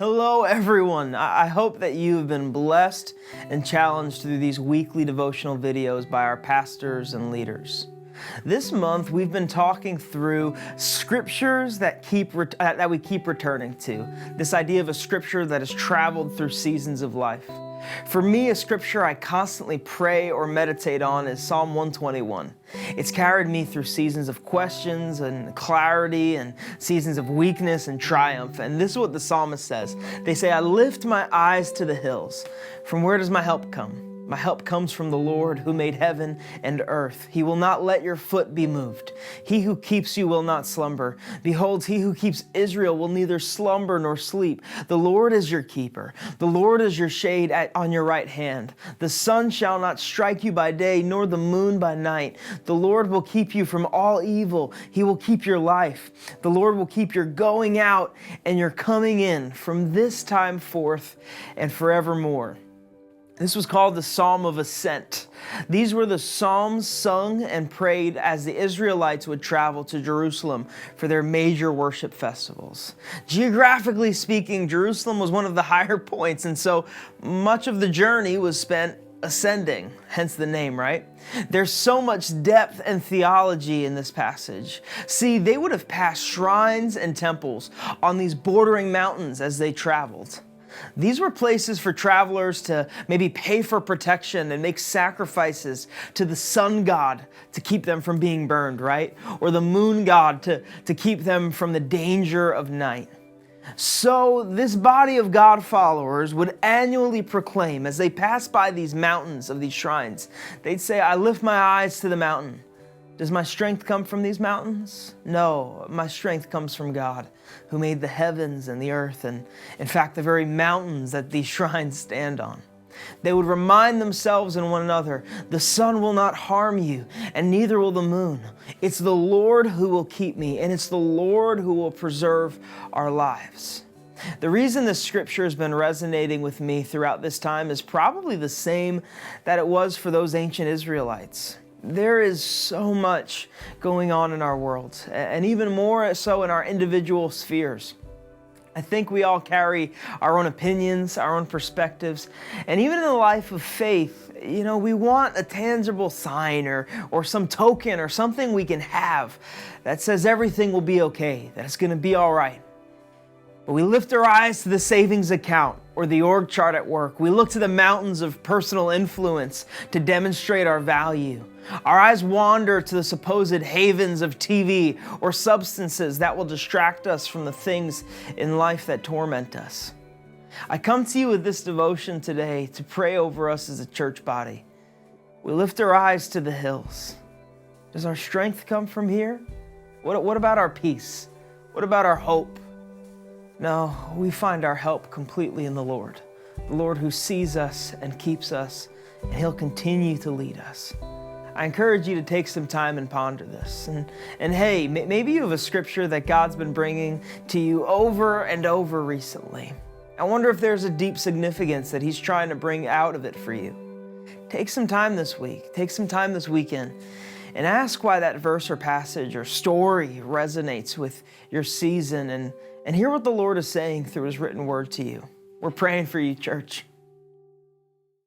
Hello, everyone. I hope that you have been blessed and challenged through these weekly devotional videos by our pastors and leaders. This month, we've been talking through scriptures that we keep returning to. This idea of a scripture that has traveled through seasons of life. For me, a scripture I constantly pray or meditate on is Psalm 121. It's carried me through seasons of questions and clarity and seasons of weakness and triumph. And this is what the psalmist says. They say, I lift my eyes to the hills. From where does my help come? My help comes from the Lord who made heaven and earth. He will not let your foot be moved. He who keeps you will not slumber. Behold, he who keeps Israel will neither slumber nor sleep. The Lord is your keeper. The Lord is your shade on your right hand. The sun shall not strike you by day, nor the moon by night. The Lord will keep you from all evil. He will keep your life. The Lord will keep your going out and your coming in from this time forth and forevermore. This was called the Psalm of Ascent. These were the psalms sung and prayed as the Israelites would travel to Jerusalem for their major worship festivals. Geographically speaking, Jerusalem was one of the higher points, and so much of the journey was spent ascending, hence the name, right? There's so much depth and theology in this passage. See, they would have passed shrines and temples on these bordering mountains as they traveled. These were places for travelers to maybe pay for protection and make sacrifices to the sun god to keep them from being burned, right? Or the moon god to keep them from the danger of night. So this body of God followers would annually proclaim as they pass by these mountains of these shrines, they'd say, I lift my eyes to the mountain. Does my strength come from these mountains? No, my strength comes from God, who made the heavens and the earth, and in fact, the very mountains that these shrines stand on. They would remind themselves and one another, the sun will not harm you, and neither will the moon. It's the Lord who will keep me, and it's the Lord who will preserve our lives. The reason this scripture has been resonating with me throughout this time is probably the same that it was for those ancient Israelites. There is so much going on in our world, and even more so in our individual spheres. I think we all carry our own opinions, our own perspectives, and even in the life of faith, we want a tangible sign or some token or something we can have that says everything will be okay, that it's going to be all right. But we lift our eyes to the savings account or the org chart at work. We look to the mountains of personal influence to demonstrate our value. Our eyes wander to the supposed havens of TV or substances that will distract us from the things in life that torment us. I come to you with this devotion today to pray over us as a church body. We lift our eyes to the hills. Does our strength come from here? What about our peace? What about our hope? No, we find our help completely in the Lord who sees us and keeps us, and He'll continue to lead us. I encourage you to take some time and ponder this. And hey, maybe you have a scripture that God's been bringing to you over and over recently. I wonder if there's a deep significance that He's trying to bring out of it for you. Take some time this week, take some time this weekend, and ask why that verse or passage or story resonates with your season, and hear what the Lord is saying through His written word to you. We're praying for you, church.